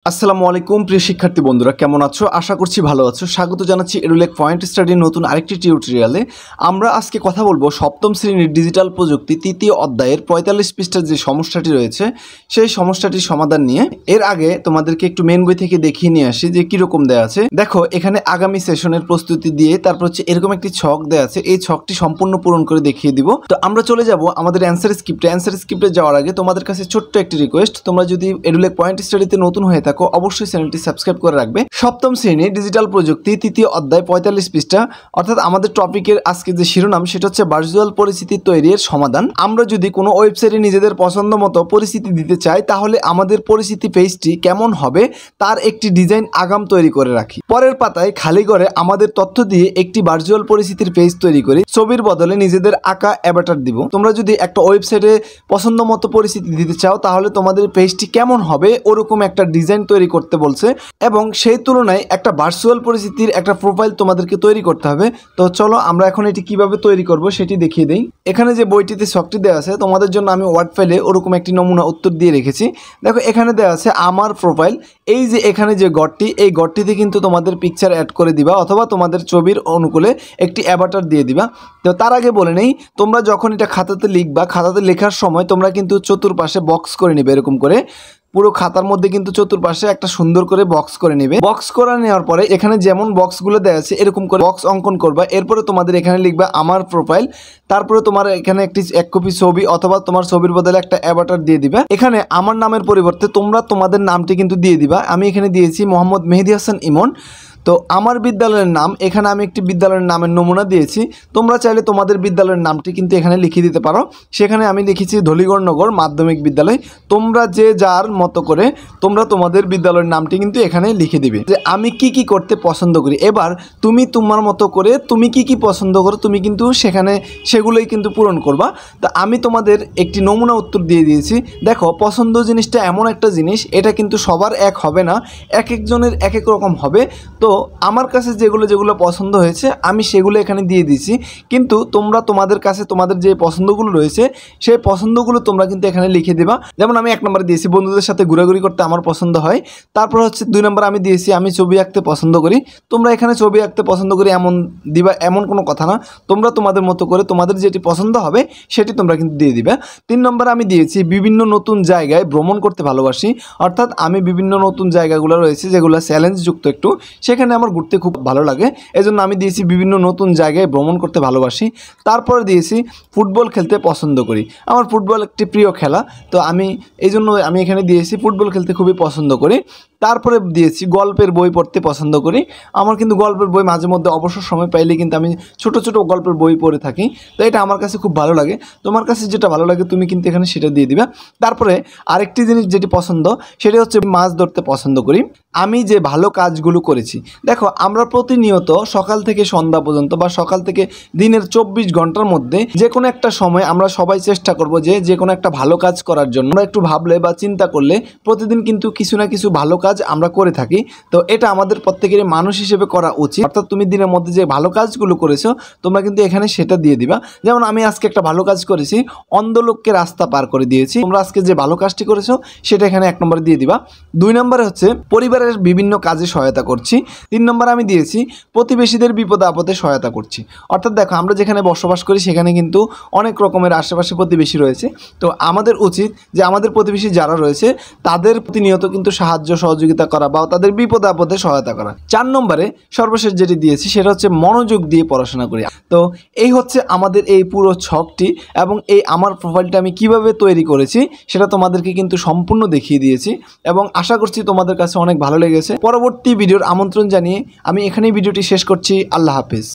আসসালামু আলাইকুম প্রিয় শিক্ষার্থী বন্ধুরা, কেমন আছো? আশা করছি ভালো আছো। স্বাগত জানাচ্ছি এডুলেক পয়েন্ট স্টাডির নতুন আরেকটি টিউটোরিয়ালে। আমরা আজকে কথা বলবো সপ্তম শ্রেণীর ডিজিটাল প্রযুক্তি তৃতীয় অধ্যায়ের ৪৫ পৃষ্ঠার যে সমস্যাটি রয়েছে সেই সমস্যাটির সমাধান নিয়ে। এর আগে তোমাদেরকে একটু মেন বই থেকে দেখিয়ে নিয়ে আসি যে কীরকম দেওয়া আছে। দেখো, এখানে আগামী সেশনের প্রস্তুতি দিয়ে তারপর হচ্ছে এরকম একটি ছক দেওয়া আছে। এই ছকটি সম্পূর্ণ পূরণ করে দেখিয়ে দিব। তো আমরা চলে যাব আমাদের অ্যান্সার স্ক্রিপ্টে যাওয়ার আগে তোমাদের কাছে ছোট্ট একটি রিকোয়েস্ট, তোমরা যদি এডুলেক পয়েন্ট স্টাডিতে নতুন হয়ে থাকো অবশ্যই চ্যানেলটি সাবস্ক্রাইব করে রাখবে। সপ্তম শ্রেণী ডিজিটাল প্রযুক্তি তৃতীয় অধ্যায় ৪৫ পৃষ্ঠা, অর্থাৎ আমাদের টপিকের আজকে যে শিরোনাম সেটা হচ্ছে ভার্চুয়াল পরিস্থিতি তৈরির সমাধান। আমরা যদি কোনো ওয়েবসাইটে নিজেদের পছন্দ মতো পরিস্থিতি দিতে চাই তাহলে আমাদের পরিস্থিতি পেজটি কেমন হবে তার একটি ডিজাইন আগাম তৈরি করে রাখি। পরের পাতায় খালি করে আমাদের তথ্য দিয়ে একটি ভার্চুয়াল পরিস্থিতির পেজ তৈরি করি। ছবির বদলে নিজেদের আঁকা অ্যাভাটার দিব। তোমরা যদি একটা ওয়েবসাইটে পছন্দ মতো পরিস্থিতি দিতে চাও তাহলে তোমাদের পেজটি কেমন হবে ওরকম একটা ডিজাইন তৈরি করতে বলছে, এবং সেই তুলনায় একটা ভার্চুয়াল পরিস্থিতির একটা প্রোফাইল তোমাদেরকে তৈরি করতে হবে। তো চলো আমরা এখন এটি কিভাবে তৈরি করব সেটি দেখিয়ে দিই। এখানে যে বইটিতে ছকটি দেওয়া আছে তোমাদের জন্য আমি ওয়ার্ড ফাইলে ওরকম একটি নমুনা উত্তর দিয়ে রেখেছি। দেখো, এখানে দেওয়া আছে আমার প্রোফাইল। এই যে এখানে যে ঘরটি, এই ঘরটিতে কিন্তু তোমাদের পিকচার অ্যাড করে দিবা অথবা তোমাদের ছবির অনুকূলে একটি অ্যাভাটার দিয়ে দিবা। তো তার আগে বলে নেই, তোমরা যখন এটা খাতাতে লিখবা, খাতাতে লেখার সময় তোমরা কিন্তু চতুর্পাশে বক্স করে নিবে। এরকম করে পুরো খাতার মধ্যে কিন্তু চতুর্পাশে একটা সুন্দর করে বক্স করে নেবে। বক্স করে নেওয়ার পরে এখানে যেমন বক্সগুলো দেওয়া আছে এরকম করে বক্স অঙ্কন করবা। এরপরে তোমাদের এখানে লিখবা আমার প্রোফাইল, তারপরে তোমার এখানে এক কপি ছবি অথবা তোমার ছবির বদলে একটা অ্যাভাটার দিয়ে দিবা। এখানে আমার নামের পরিবর্তে তোমরা তোমাদের নামটি কিন্তু দিয়ে দিবা। আমি এখানে দিয়েছি মোহাম্মদ মেহেদী হাসান ইমন। তো আমার বিদ্যালয়ের নাম, এখানে আমি একটি বিদ্যালয়ের নামের নমুনা দিয়েছি। তোমরা চাইলে তোমাদের বিদ্যালয়ের নামটি কিন্তু এখানে লিখে দিতে পারো। সেখানে আমি লিখেছি ধলিগড় নগর মাধ্যমিক বিদ্যালয়। তোমরা যে যার মতো করে তোমরা তোমাদের বিদ্যালয়ের নামটি কিন্তু এখানে লিখে দিবে। যে আমি কি কি করতে পছন্দ করি, এবার তুমি তোমার মতো করে তুমি কি কি পছন্দ করো তুমি কিন্তু সেখানে সেগুলোই কিন্তু পূরণ করবা। তা আমি তোমাদের একটি নমুনা উত্তর দিয়ে দিয়েছি। দেখো, পছন্দ জিনিসটা এমন একটা জিনিস, এটা কিন্তু সবার এক হবে না, এক একজনের এক এক রকম হবে। তো আমার কাছে যেগুলো পছন্দ হয়েছে আমি সেগুলো এখানে দিয়ে দিয়েছি, কিন্তু তোমরা তোমাদের কাছে তোমাদের যে পছন্দগুলো রয়েছে সেই পছন্দগুলো তোমরা কিন্তু এখানে লিখে দেবা। যেমন আমি ১ নম্বরে দিয়েছি বন্ধুদের সাথে ঘোরাঘুরি করতে আমার পছন্দ হয়। তারপর হচ্ছে ২ নম্বর আমি দিয়েছি আমি ছবি আঁকতে পছন্দ করি। তোমরা এখানে ছবি আঁকতে পছন্দ করি এমন দিবা, এমন কোনো কথা না। তোমরা তোমাদের মতো করে তোমাদের যেটি পছন্দ হবে সেটি তোমরা কিন্তু দিয়ে দিবে। ৩ নম্বর আমি দিয়েছি বিভিন্ন নতুন জায়গায় ভ্রমণ করতে ভালোবাসি, অর্থাৎ আমি বিভিন্ন নতুন জায়গাগুলো রয়েছে যেগুলো চ্যালেঞ্জযুক্ত একটু, সেখানে আমার ঘুরতে খুব ভালো লাগে, এজন্য আমি দিয়েছি বিভিন্ন নতুন জায়গায় ভ্রমণ করতে ভালোবাসি। তারপরে দিয়েছি ফুটবল খেলতে পছন্দ করি, আমার ফুটবল একটি প্রিয় খেলা। তো এই জন্য আমি এখানে দিয়েছি ফুটবল খেলতে খুবই পছন্দ করি। তারপরে দিয়েছি গল্পের বই পড়তে পছন্দ করি, আমার কিন্তু গল্পের বই মাঝে মধ্যে অবসর সময় পাইলে কিন্তু আমি ছোট ছোট গল্পের বই পড়ে থাকি। তো এটা আমার কাছে খুব ভালো লাগে। তোমার কাছে যেটা ভালো লাগে তুমি কিন্তু এখানে সেটা দিয়ে দিবে। তারপরে আরেকটি জিনিস যেটি পছন্দ সেটা হচ্ছে মাছ ধরতে পছন্দ করি। আমি যে ভালো কাজগুলো করেছি, দেখো আমরা প্রতিনিয়ত সকাল থেকে সন্ধ্যা পর্যন্ত বা সকাল থেকে দিনের ২৪ ঘন্টার মধ্যে যে কোনো একটা সময় আমরা সবাই চেষ্টা করব যে কোনো একটা ভালো কাজ করার জন্য। আমরা একটু ভাবলে বা চিন্তা করলে প্রতিদিন কিন্তু কিছু না কিছু ভালো কাজ আমরা করে থাকি। তো এটা আমাদের প্রত্যেকেরই মানুষ হিসেবে করা উচিত, অর্থাৎ তুমি দিনের মধ্যে যে ভালো কাজগুলো করেছো তোমরা কিন্তু এখানে সেটা দিয়ে দিবা। যেমন আমি আজকে একটা ভালো কাজ করেছি, অন্ধ লোককে রাস্তা পার করে দিয়েছি। তোমরা আজকে যে ভালো কাজটি করেছো সেটা এখানে ১ নম্বরে দিয়ে দিবা। ২ নম্বরে হচ্ছে পরিবারের বিভিন্ন কাজে সহায়তা করছি। ৩ নম্বর আমি দিয়েছি প্রতিবেশীদের বিপদে আপদে সহায়তা করছি। অর্থাৎ দেখো, আমরা যেখানে বসবাস করি সেখানে কিন্তু অনেক রকমের আশেপাশে প্রতিবেশী রয়েছে। তো আমাদের উচিত যে আমাদের প্রতিবেশী যারা রয়েছে তাদের প্রতিনিয়ত কিন্তু সাহায্য সহযোগিতা করা বা তাদের বিপদে আপদে সহায়তা করা। ৪ নম্বরে সর্বশেষ যেটি দিয়েছি সেটা হচ্ছে মনোযোগ দিয়ে পড়াশোনা করি। তো এই হচ্ছে আমাদের এই পুরো ছকটি, এবং এই আমার প্রোফাইলটা আমি কিভাবে তৈরি করেছি সেটা তোমাদেরকে কিন্তু সম্পূর্ণ দেখিয়ে দিয়েছি, এবং আশা করছি তোমাদের কাছে অনেক ভালো লেগেছে। পরবর্তী ভিডিওর আমন্ত্রণ জানিয়ে আমি এখানেই ভিডিওটি শেষ করছি। আল্লাহ হাফেজ।